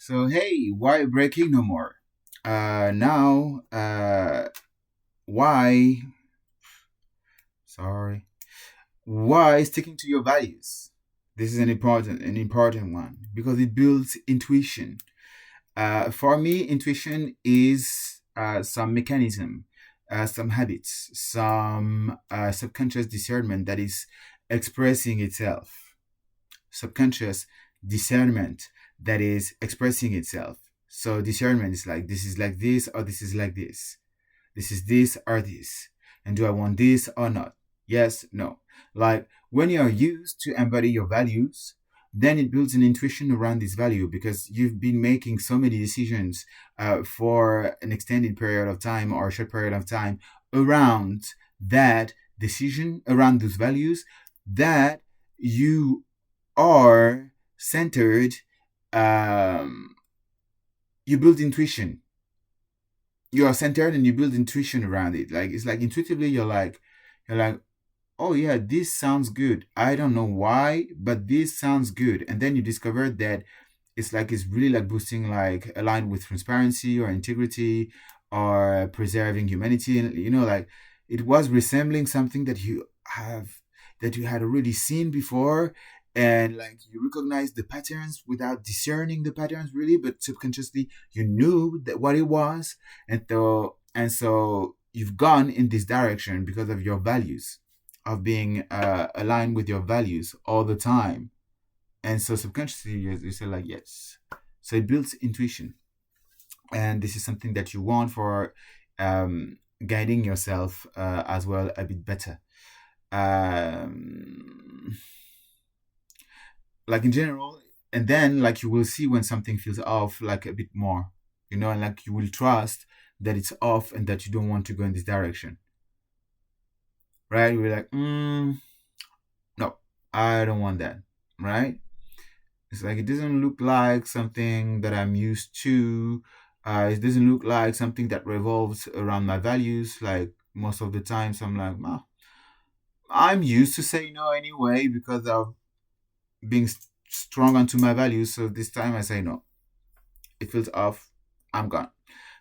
So hey, why breaking no more? Now, why? Sorry, why sticking to your values? This is an important one because it builds intuition. For me, intuition is some mechanism, some habits, some subconscious discernment that is expressing itself. Subconscious discernment that is expressing itself. So discernment is like this is like this or this is like this. This is this or this. And do I want this or not? Yes, no. Like when you are used to embody your values, then it builds an intuition around this value because you've been making so many decisions for an extended period of time or a short period of time around that decision, around those values that you are centered. um you build intuition. You are centered and you build intuition around it. Like it's like intuitively you're like, oh yeah, this sounds good. I don't know why, but this sounds good. And then you discover that it's really like boosting, like aligned with transparency or integrity or preserving humanity. And like it was resembling something that you had already seen before, and like you recognize the patterns without discerning the patterns really, but subconsciously you knew that what it was. And so you've gone in this direction because of your values, of being aligned with your values all the time. And so subconsciously you say like yes. So it builds intuition, and this is something that you want for guiding yourself as well a bit better. um like in general. And then like you will see when something feels off like a bit more, and like you will trust that it's off and that you don't want to go in this direction, right? You're like, no, I don't want that, right? It's like it doesn't look like something that I'm used to. It doesn't look like something that revolves around my values. Like most of the times I'm like, oh, I'm used to say no anyway because of being strong onto my values. So this time I say no. It feels off. I'm gone.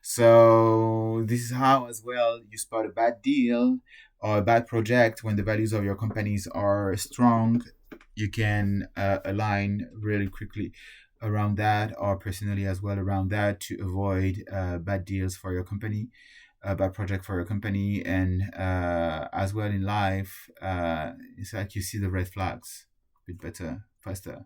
So this is how as well you spot a bad deal or a bad project when the values of your companies are strong. You can align really quickly around that, or personally as well around that, to avoid bad deals for your company, a bad project for your company. And as well in life, it's like you see the red flags a bit better, faster.